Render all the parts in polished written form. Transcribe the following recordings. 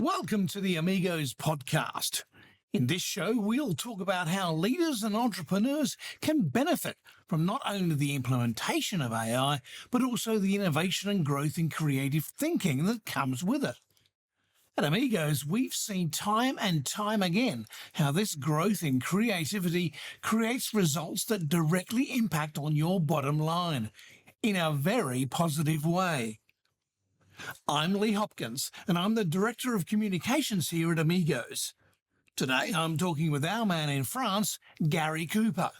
Welcome to the AiMegos podcast. In this show, we'll talk about how leaders and entrepreneurs can benefit from not only the implementation of AI, but also the innovation and growth in creative thinking that comes with it. At AiMegos, we've seen time and time again how this growth in creativity creates results that directly impact on your bottom line in a very positive way. I'm Lee Hopkins, and I'm the Director of Communications here at AiMegos. Today, I'm talking with our man in France, Gary Cooper.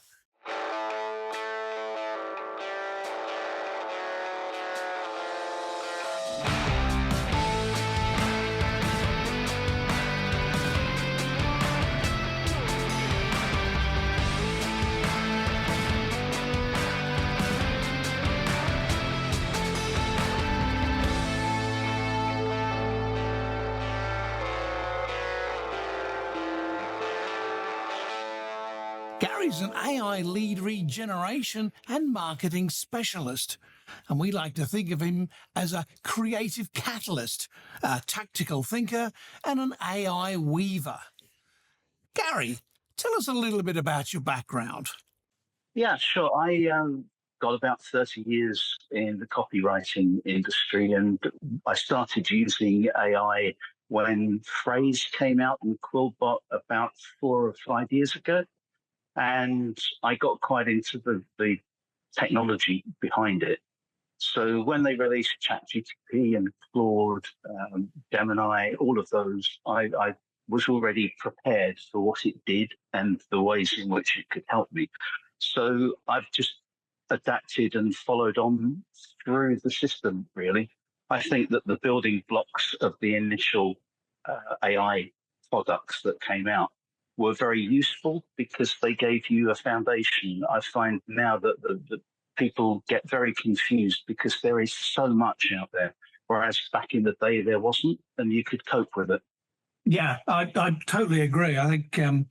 Gary's an AI lead regeneration and marketing specialist, and we like to think of him as a creative catalyst, a tactical thinker, and an AI weaver. Gary, tell us a little bit about your background. Yeah, sure. I got about 30 years in the copywriting industry, and I started using AI when Phrase came out in Quillbot about 4 or 5 years ago. And I got quite into the technology behind it. So when they released ChatGPT and Claude, Gemini, all of those, I was already prepared for what it did and the ways in which it could help me. So I've just adapted and followed on through the system, really. I think that the building blocks of the initial AI products that came out were very useful because they gave you a foundation. I find now that the people get very confused because there is so much out there, whereas back in the day there wasn't, and you could cope with it. Yeah, I totally agree. I think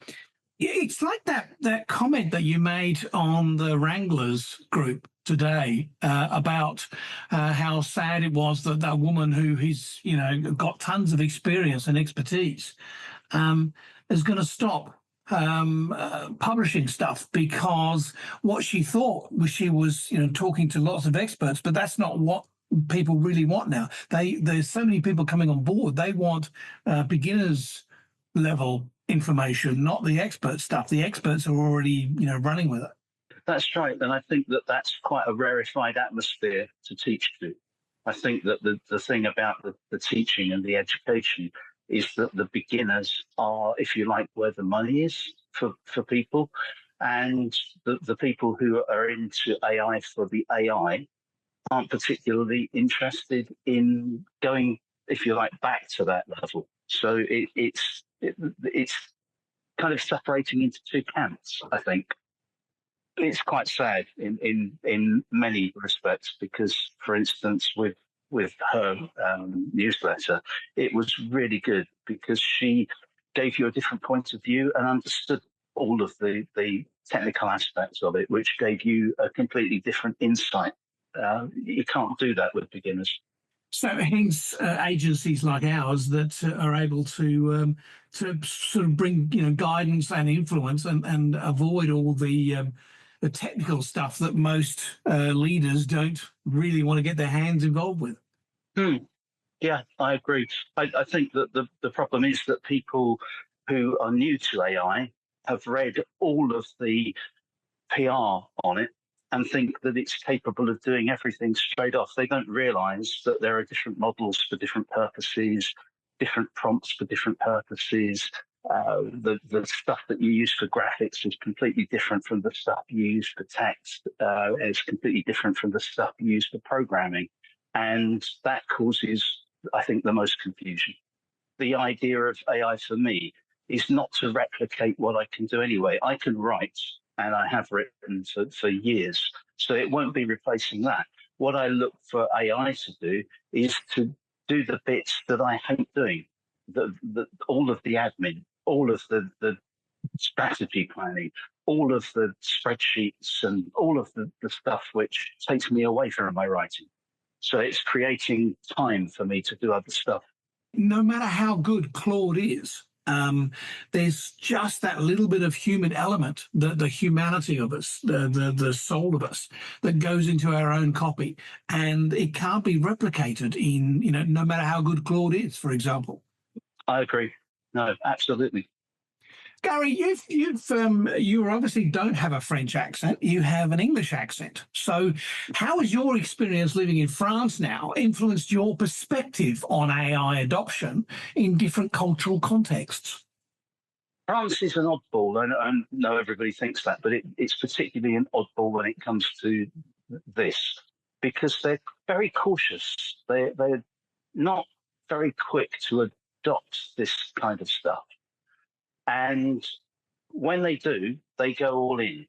it's like that comment that you made on the Wranglers group today about how sad it was that that woman who is, got tons of experience and expertise is going to stop publishing stuff because what she thought was she was, talking to lots of experts, but that's not what people really want now. There's so many people coming on board. They want beginners level information, not the expert stuff. The experts are already, running with it. That's right. And I think that that's quite a rarefied atmosphere to teach to. I think that the thing about the teaching and the education is that the beginners are, if you like, where the money is for people. And the people who are into AI for the AI aren't particularly interested in going, if you like, back to that level. So it's kind of separating into two camps, I think. It's quite sad in many respects because, for instance, with her newsletter, it was really good because she gave you a different point of view and understood all of the technical aspects of it, which gave you a completely different insight. You can't do that with beginners. So hence agencies like ours that are able to sort of bring guidance and influence and avoid all the technical stuff that most leaders don't really want to get their hands involved with. Yeah, I agree. I think that the problem is that people who are new to AI have read all of the PR on it and think that it's capable of doing everything straight off. They don't realize that there are different models for different purposes, different prompts for different purposes. The stuff that you use for graphics is completely different from the stuff you use for text. It's completely different from the stuff you use for programming. And that causes, I think, the most confusion. The idea of AI for me is not to replicate what I can do anyway. I can write, and I have written for years, so it won't be replacing that. What I look for AI to do is to do the bits that I hate doing, all of the admin, all of the strategy planning, all of the spreadsheets and all of the stuff which takes me away from my writing. So it's creating time for me to do other stuff. No matter how good Claude is, there's just that little bit of human element, the humanity of us, the soul of us that goes into our own copy, and it can't be replicated in, no matter how good Claude is, for example. I agree. No, absolutely. Gary, you obviously don't have a French accent. You have an English accent. So, how has your experience living in France now influenced your perspective on AI adoption in different cultural contexts? France is an oddball, and I know everybody thinks that, but it's particularly an oddball when it comes to this because they're very cautious. They're not very quick to adopt this kind of stuff. And when they do, they go all in.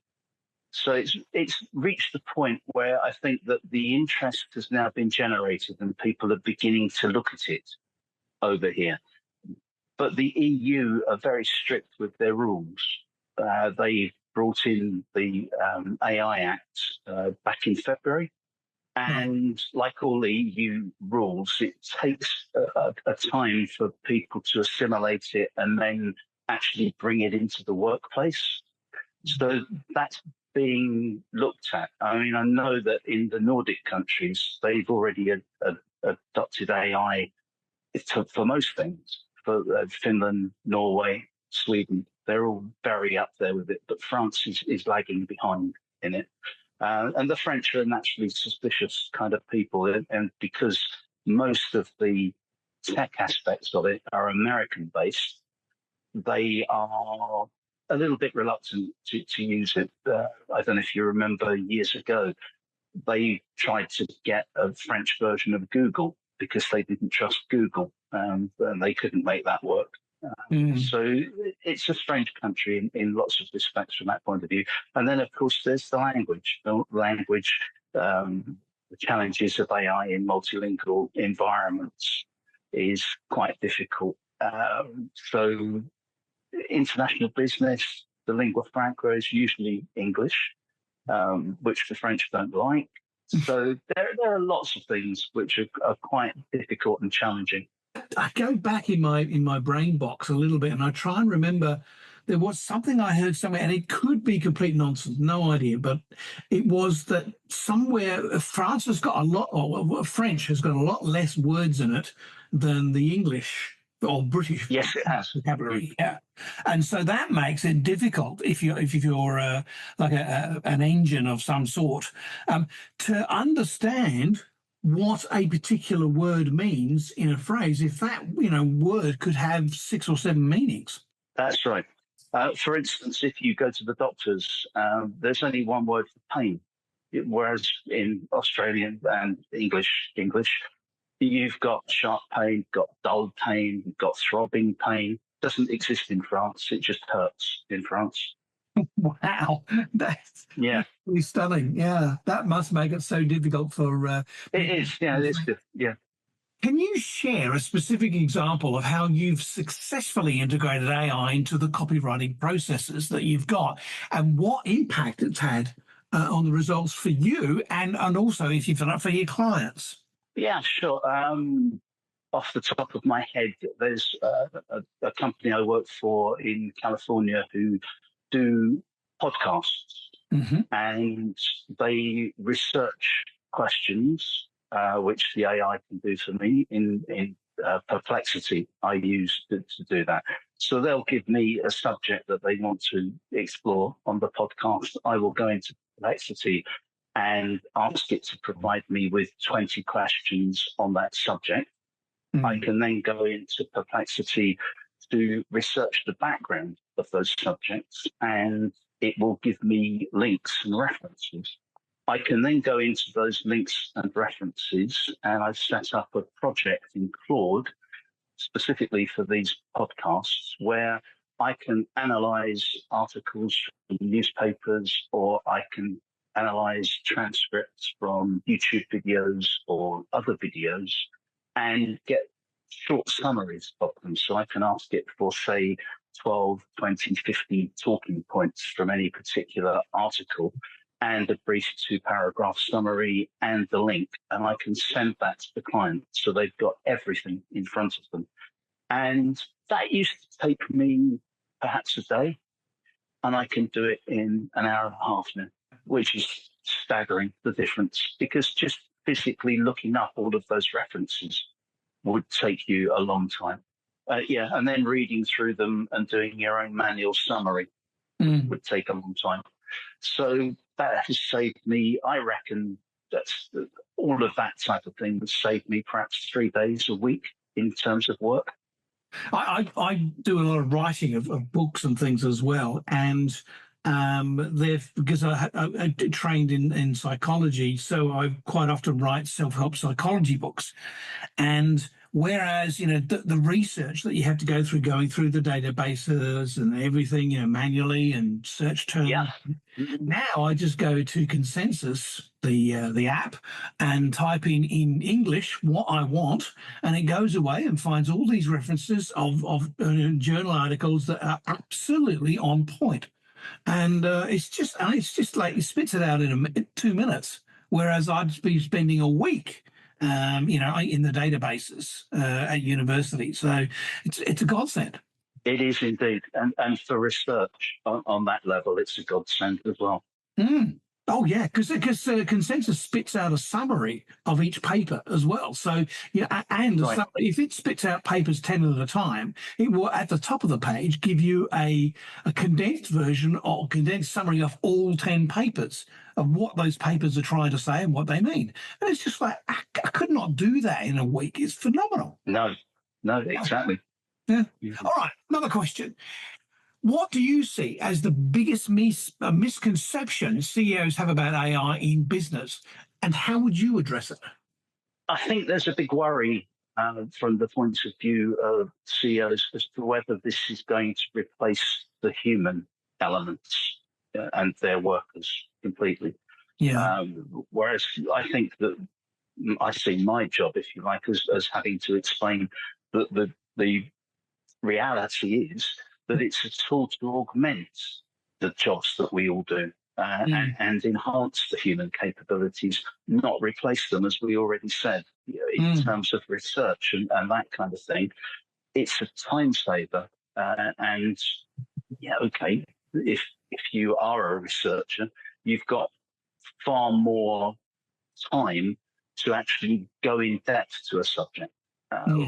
So it's reached the point where I think that the interest has now been generated and people are beginning to look at it over here. But the EU are very strict with their rules. They brought in the AI Act back in February. And like all EU rules, it takes a time for people to assimilate it and then actually bring it into the workplace. So that's being looked at. I mean, I know that in the Nordic countries, they've already adopted AI for most things. For Finland, Norway, Sweden, they're all very up there with it, but France is lagging behind in it. And the French are naturally suspicious kind of people, and because most of the tech aspects of it are American based, they are a little bit reluctant to use it. I don't know if you remember years ago, they tried to get a French version of Google because they didn't trust Google, and they couldn't make that work. So it's a strange country in lots of respects from that point of view. And then, of course, there's the language. The challenges of AI in multilingual environments is quite difficult. So international business, the lingua franca is usually English, which the French don't like. So there are lots of things which are quite difficult and challenging. I go back in my brain box a little bit, and I try and remember there was something I heard somewhere, and it could be complete nonsense, no idea, but it was that somewhere France has got a lot, or French has got a lot less words in it than the English or British. Yes, it has vocabulary. Yeah, and so that makes it difficult if you're like an engine of some sort, to understand what a particular word means in a phrase, if that word could have 6 or 7 meanings. That's right. For instance, if you go to the doctors, there's only one word for pain, whereas in Australian and English, you've got sharp pain, you've got dull pain, you've got throbbing pain. It doesn't exist in France. It just hurts in France. Wow, that's really stunning. Yeah, that must make it so difficult for. It is. Yeah, it is good. Yeah. Can you share a specific example of how you've successfully integrated AI into the copywriting processes that you've got, and what impact it's had on the results for you, and also, if you've done it, for your clients? Yeah, sure. Off the top of my head, there's a company I work for in California who do podcasts, and they research questions, which the AI can do for me in Perplexity. I use to do that. So they'll give me a subject that they want to explore on the podcast. I will go into Perplexity and ask it to provide me with 20 questions on that subject. I can then go into Perplexity to research the background of those subjects, and it will give me links and references. I can then go into those links and references, and I've set up a project in Claude specifically for these podcasts where I can analyze articles from newspapers, or I can analyze transcripts from YouTube videos or other videos and get short summaries of them. So I can ask it for, say, 12, 20, 50 talking points from any particular article. and a brief 2-paragraph summary and the link, and I can send that to the client so they've got everything in front of them. And that used to take me perhaps a day, and I can do it in an hour and a half now, which is staggering, the difference, because just physically looking up all of those references would take you a long time. And then reading through them and doing your own manual summary would take a long time. So that has saved me, I reckon, that's all of that type of thing would save me perhaps 3 days a week in terms of work. I do a lot of writing of books and things as well, and because I trained in psychology, so I quite often write self-help psychology books. And whereas, the research that you have to go through, going through the databases and everything, manually and search terms. Yeah. Now I just go to Consensus, the app, and type in English what I want, and it goes away and finds all these references of journal articles that are absolutely on point. And it's just like it spits it out in 2 minutes, whereas I'd be spending a week, in the databases at university. So it's a godsend. It is indeed, and for research on that level, it's a godsend as well. Oh yeah, because Consensus spits out a summary of each paper as well. So and Right. if it spits out papers 10 at a time, it will at the top of the page give you a condensed version or condensed summary of all 10 papers of what those papers are trying to say and what they mean. And it's just like I could not do that in a week. It's phenomenal. No, exactly. Yeah. All right, another question. What do you see as the biggest misconception CEOs have about AI in business, and how would you address it? I think there's a big worry from the point of view of CEOs as to whether this is going to replace the human elements and their workers completely. Yeah. Whereas I think that I see my job, if you like, as having to explain that the reality is that it's a tool to augment the jobs that we all do and enhance the human capabilities, not replace them, as we already said, in terms of research and that kind of thing. It's a time saver. And okay, if you are a researcher, you've got far more time to actually go in depth to a subject.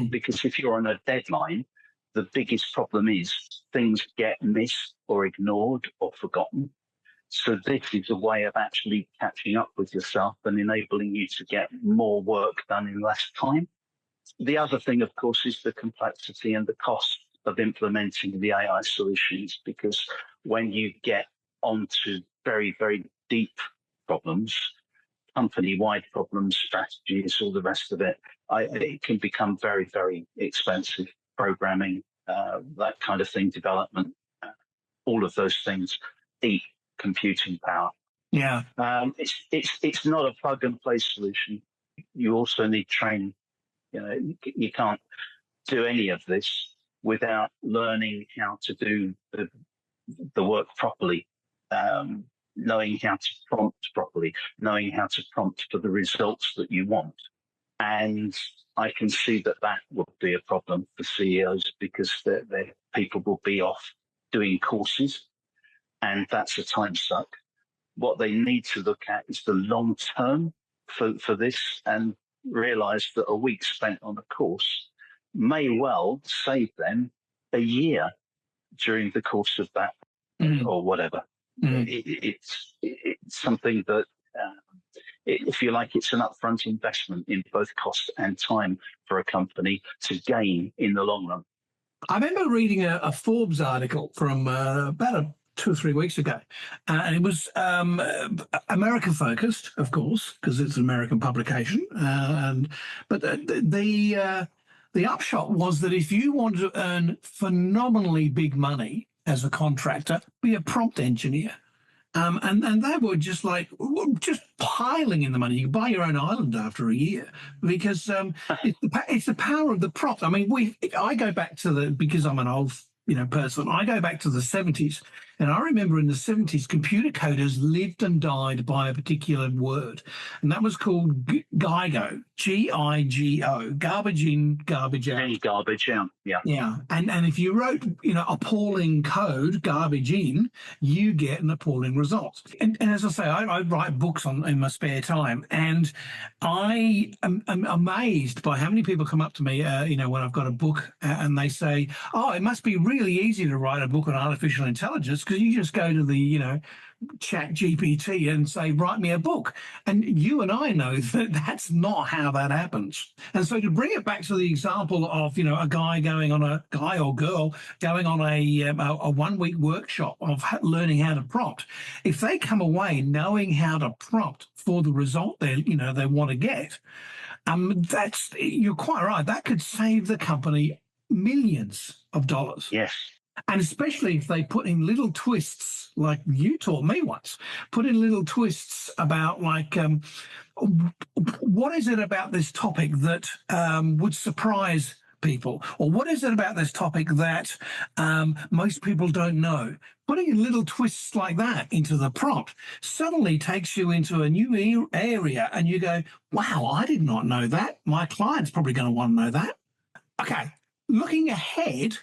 Because if you're on a deadline, the biggest problem is things get missed or ignored or forgotten. So this is a way of actually catching up with yourself and enabling you to get more work done in less time. The other thing, of course, is the complexity and the cost of implementing the AI solutions, because when you get onto very, very deep problems, company-wide problems, strategies, all the rest of it, it can become very, very expensive. Programming, that kind of thing, development, all of those things eat computing power. Yeah. It's not a plug and play solution. You also need training. You can't do any of this without learning how to do the work properly, knowing how to prompt properly, knowing how to prompt for the results that you want. And I can see that would be a problem for CEOs, because their people will be off doing courses, and that's a time suck. What they need to look at is the long term for this, and realize that a week spent on a course may well save them a year during the course of that or whatever. It's something that if you like, it's an upfront investment in both cost and time for a company to gain in the long run. I remember reading a Forbes article from about 2 or 3 weeks ago, and it was American focused, of course, because it's an American publication. But the upshot was that if you want to earn phenomenally big money as a contractor, be a prompt engineer. And they were just piling in the money. You can buy your own island after a year, because it's the power of the prompt. I mean, I go back to because I'm an old person. I go back to the 70s, and I remember in the 70s, computer coders lived and died by a particular word, and that was called GIGO, GIGO, garbage in, garbage out. And garbage out, yeah. Yeah, and if you wrote, appalling code, garbage in, you get an appalling result. And as I say, I write books in my spare time, and I am amazed by how many people come up to me, when I've got a book, and they say, "Oh, it must be really easy to write a book on artificial intelligence because you just go to the, chat GPT and say, write me a book." And you and I know that that's not how that happens. And so to bring it back to the example of, a guy or girl going on a 1 week workshop of learning how to prompt, if they come away knowing how to prompt for the result they want to get, you're quite right. That could save the company millions of dollars. Yes. And especially if they put in little twists, like you taught me once, put in little twists about what is it about this topic that would surprise people? Or what is it about this topic that most people don't know? Putting in little twists like that into the prompt suddenly takes you into a new area, and you go, wow, I did not know that. My client's probably going to want to know that. Okay, looking ahead,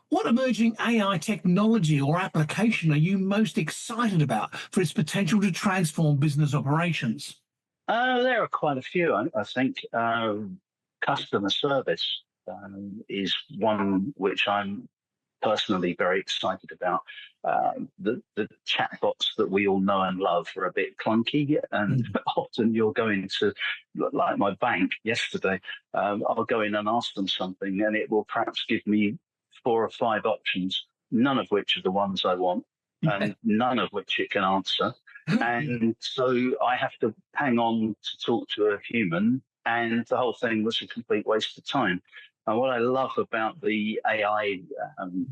what emerging AI technology or application are you most excited about for its potential to transform business operations? There are quite a few. I think customer service is one which I'm personally very excited about. The chatbots that we all know and love are a bit clunky, and often you're going to, like my bank yesterday, I'll go in and ask them something, and it will perhaps give me 4 or 5 options, none of which are the ones I want, and none of which it can answer. And so I have to hang on to talk to a human, and the whole thing was a complete waste of time. And what I love about the AI,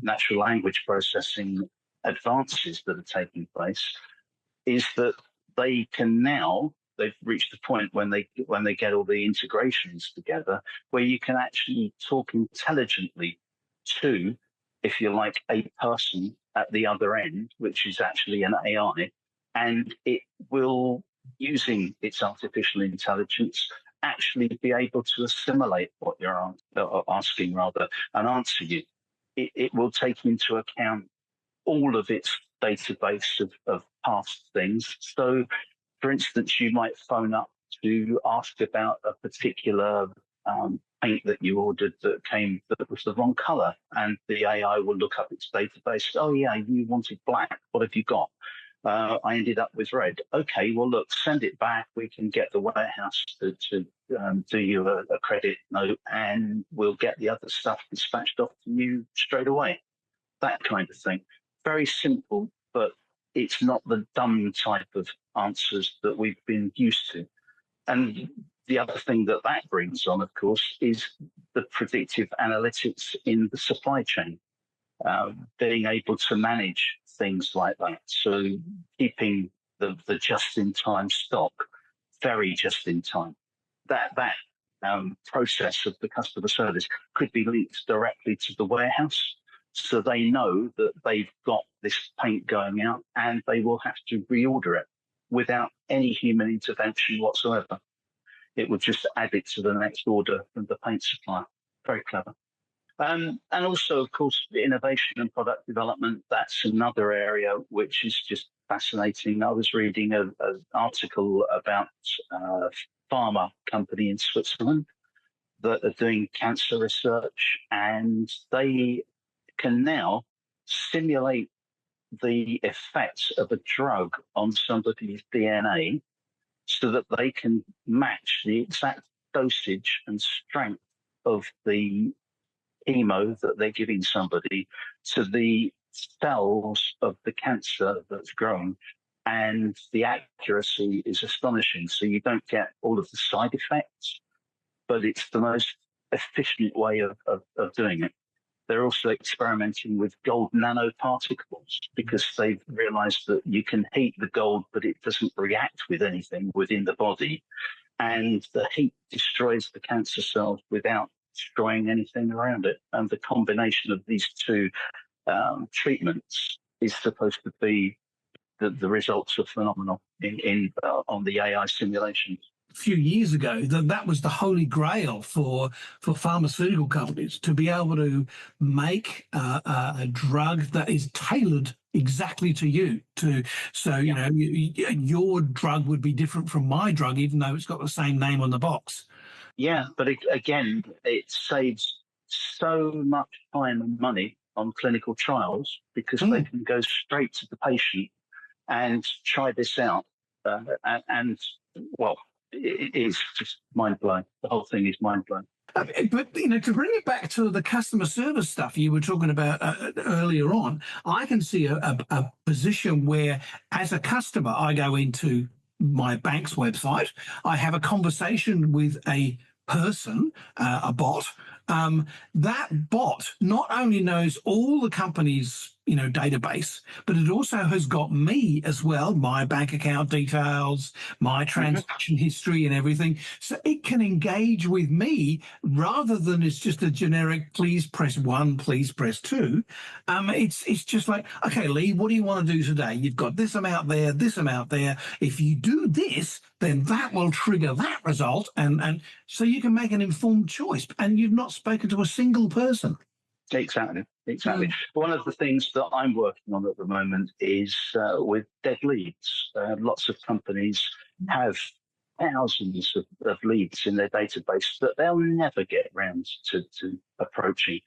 natural language processing advances that are taking place, is that they've reached the point when they get all the integrations together, where you can actually talk intelligently to, if you like, a person at the other end, which is actually an AI, and it will, using its artificial intelligence, actually be able to assimilate what you're asking, rather, and answer you. It will take into account all of its database of past things. So, for instance, you might phone up to ask about a particular paint that you ordered that was the wrong color, and the AI will look up its database. Oh yeah, you wanted black. What have you got? I ended up with red. Okay, well look, send it back. We can get the warehouse to do you a credit note, and we'll get the other stuff dispatched off to you straight away. That kind of thing. Very simple, but it's not the dumb type of answers that we've been used to. And the other thing that brings on, of course, is the predictive analytics in the supply chain, being able to manage things like that. So keeping the just-in-time stock very just-in-time. That process of the customer service could be linked directly to the warehouse, so they know that they've got this paint going out and they will have to reorder it without any human intervention whatsoever. It would just add it to the next order from the paint supplier. Very clever. And also, of course, the innovation and product development, that's another area which is just fascinating. I was reading an article about a pharma company in Switzerland that are doing cancer research, and they can now simulate the effects of a drug on somebody's DNA so that they can match the exact dosage and strength of the chemo that they're giving somebody to the cells of the cancer that's growing. And the accuracy is astonishing. So you don't get all of the side effects, but it's the most efficient way of doing it. They're also experimenting with gold nanoparticles because they've realized that you can heat the gold, but it doesn't react with anything within the body. And the heat destroys the cancer cells without destroying anything around it. And the combination of these two treatments is supposed to be the results are phenomenal on the AI simulations. Few years ago that was the holy grail for pharmaceutical companies, to be able to make a drug that is tailored exactly to you. You know, your drug would be different from my drug, even though it's got the same name on the box. Yeah, but again, it saves so much time and money on clinical trials because they can go straight to the patient and try this out. And well, it is just mind blowing. The whole thing is mind blowing. But, you know, to bring it back to the customer service stuff you were talking about earlier on, I can see a position where, as a customer, I go into my bank's website, I have a conversation with a person, a bot. That bot not only knows all the company's, you know, database, but it also has got me as well, my bank account details, my transaction history and everything. So it can engage with me rather than it's just a generic, please press 1, please press 2. It's just like, okay, Lee, what do you want to do today? You've got this amount there, this amount there. If you do this, then that will trigger that result. And so you can make an informed choice, and you've not spoken to a single person. Exactly. One of the things that I'm working on at the moment is with dead leads. Lots of companies have thousands of leads in their database that they'll never get around to approaching,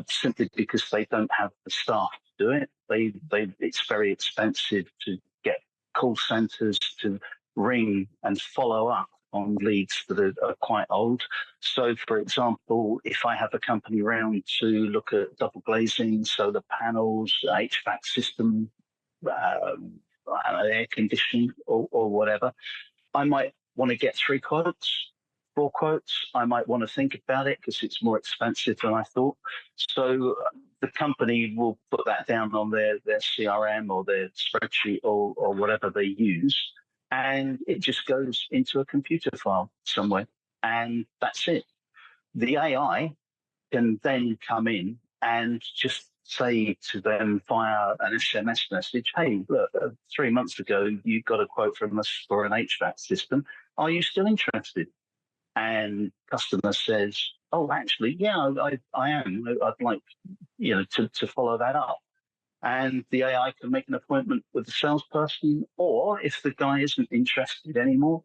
simply because they don't have the staff to do it. It's very expensive to get call centres to ring and follow up on leads that are quite old. So, for example, if I have a company round to look at double glazing, solar panels, HVAC system, air conditioning, or whatever, I might want to get 3 quotes, 4 quotes. I might want to think about it because it's more expensive than I thought. So the company will put that down on their CRM or their spreadsheet or whatever they use, and it just goes into a computer file somewhere, and that's it. The AI can then come in and just say to them via an SMS message, hey, look, 3 months ago, you got a quote from us for an HVAC system. Are you still interested? And customer says, oh, actually, yeah, I am. I'd like, you know, to follow that up. And the AI can make an appointment with the salesperson, or if the guy isn't interested anymore,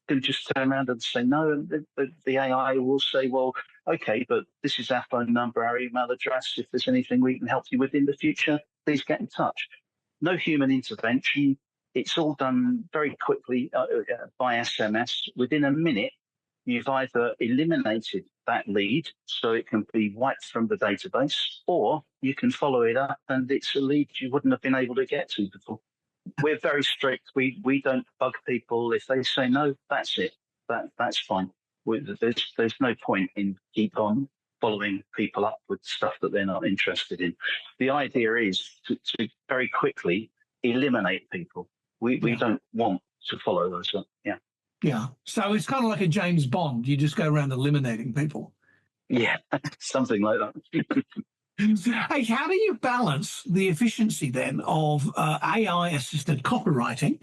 can just turn around and say no. And the AI will say, well, okay, but this is our phone number, our email address. If there's anything we can help you with in the future, please get in touch. No human intervention. It's all done very quickly by SMS. Within a minute, you've either eliminated that lead so it can be wiped from the database, or you can follow it up and it's a lead you wouldn't have been able to get to before. We're very strict. We don't bug people. If they say no, that's it. That's fine. There's no point in keep on following people up with stuff that they're not interested in. The idea is to very quickly eliminate people. We don't want to follow those up. Yeah. Yeah. So it's kind of like a James Bond. You just go around eliminating people. Yeah, something like that. Hey, how do you balance the efficiency then of AI-assisted copywriting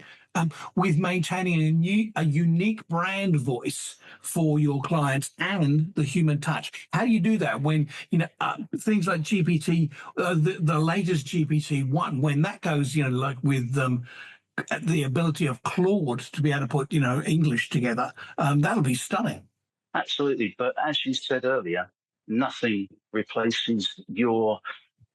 with maintaining a unique brand voice for your clients and the human touch? How do you do that when, you know, things like GPT, the latest GPT-1, when that goes, you know, like with the ability of Claude to be able to put, you know, English together, that'll be stunning. Absolutely. But as you said earlier, nothing replaces your,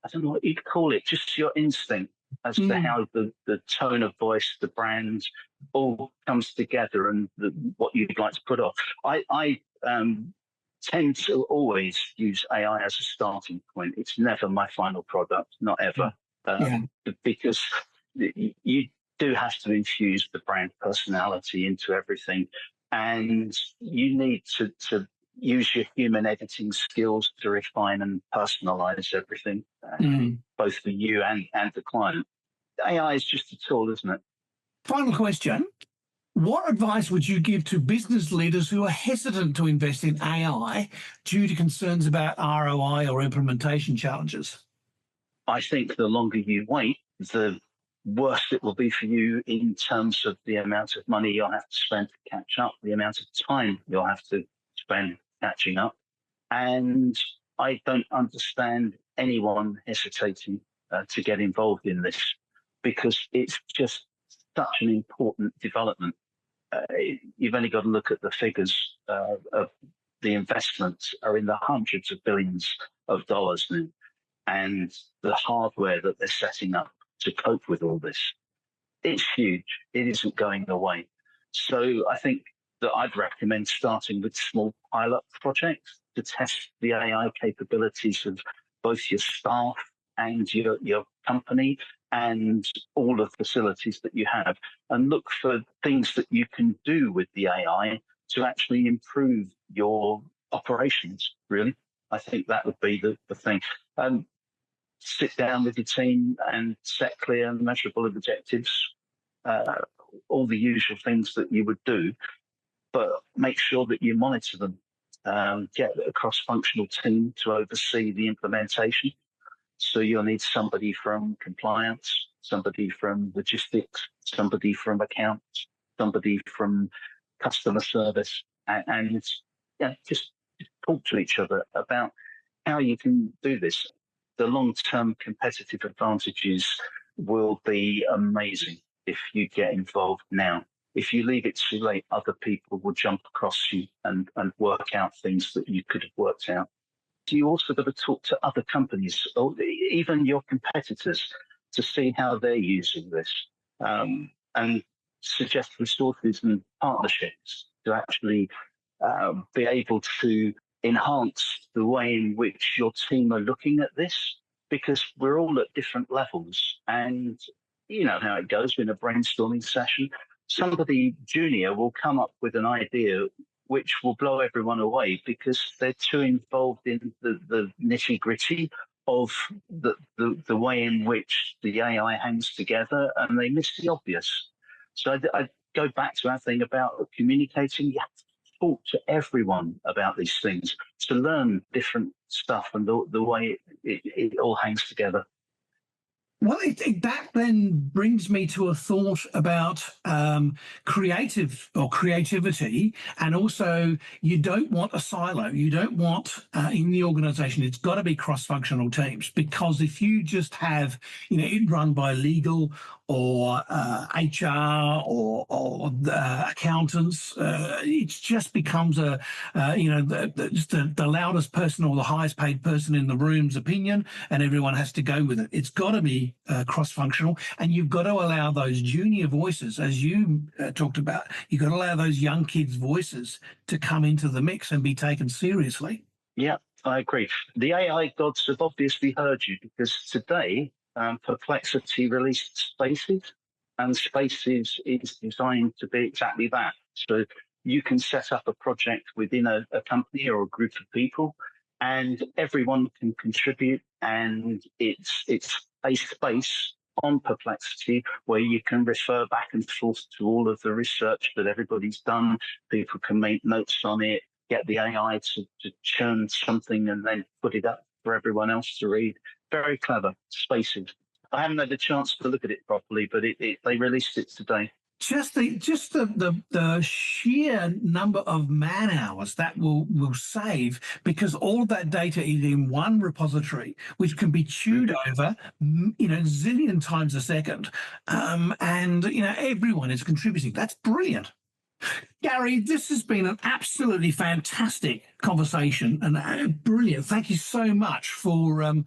I don't know what you'd call it, just your instinct as to how the tone of voice, the brand all comes together and what you'd like to put off. I tend to always use AI as a starting point. It's never my final product, not ever, because you do have to infuse the brand personality into everything. And you need to use your human editing skills to refine and personalize everything, both for you and the client. AI is just a tool, isn't it? Final question. What advice would you give to business leaders who are hesitant to invest in AI due to concerns about ROI or implementation challenges? I think the longer you wait, the worse it will be for you in terms of the amount of money you'll have to spend to catch up, the amount of time you'll have to spend catching up. And I don't understand anyone hesitating to get involved in this, because it's just such an important development. You've only got to look at the figures of the investments are in the hundreds of billions of dollars now, and the hardware that they're setting up to cope with all this. It's huge. It isn't going away. So I think that I'd recommend starting with small pilot projects to test the AI capabilities of both your staff and your company and all the facilities that you have, and look for things that you can do with the AI to actually improve your operations, really. I think that would be the thing. Sit down with your team and set clear and measurable objectives, all the usual things that you would do, but make sure that you monitor them. Get a cross-functional team to oversee the implementation. So you'll need somebody from compliance, somebody from logistics, somebody from accounts, somebody from customer service, and just talk to each other about how you can do this. The long-term competitive advantages will be amazing if you get involved now. If you leave it too late, other people will jump across you and work out things that you could have worked out. You also got to talk to other companies, or even your competitors, to see how they're using this, and suggest resources and partnerships to actually be able to enhance the way in which your team are looking at this, because we're all at different levels. And you know how it goes in a brainstorming session. Somebody junior will come up with an idea which will blow everyone away because they're too involved in the nitty-gritty of the way in which the AI hangs together, and they miss the obvious. So I go back to our thing about communicating. You have to talk to everyone about these things to learn different stuff and the way it all hangs together. Well, that then brings me to a thought about creativity, and also you don't want a silo. You don't want in the organization, it's got to be cross-functional teams, because if you just have, it run by legal or HR or accountants, it just becomes just the loudest person or the highest paid person in the room's opinion, and everyone has to go with it. It's got to be cross-functional, and you've got to allow those junior voices, as you talked about. You've got to allow those young kids' voices to come into the mix and be taken seriously. Yeah, I agree. The AI gods have obviously heard you, because today Perplexity released Spaces, and Spaces is designed to be exactly that. So you can set up a project within a company or a group of people, and everyone can contribute, and it's a space on Perplexity where you can refer back and forth to all of the research that everybody's done. People can make notes on it, get the AI to churn something and then put it up for everyone else to read. Very clever. Spaces. I haven't had a chance to look at it properly, but they released it today. Just the sheer number of man hours that will save, because all of that data is in one repository, which can be chewed over, zillion times a second, and everyone is contributing. That's brilliant. Gary, this has been an absolutely fantastic conversation and brilliant. Thank you so much for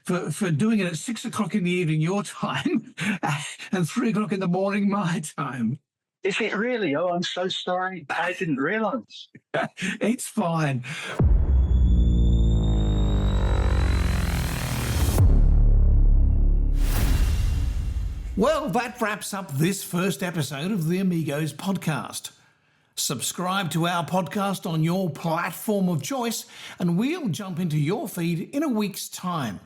doing it at 6 o'clock in the evening your time and 3 o'clock in the morning my time. Is it really? Oh, I'm so sorry. I didn't realise. It's fine. Well, that wraps up this first episode of the AiMegos podcast. Subscribe to our podcast on your platform of choice, and we'll jump into your feed in a week's time.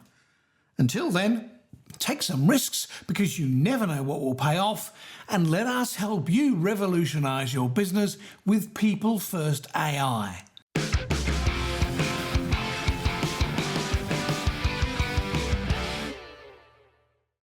Until then, take some risks, because you never know what will pay off, and let us help you revolutionize your business with People First AI.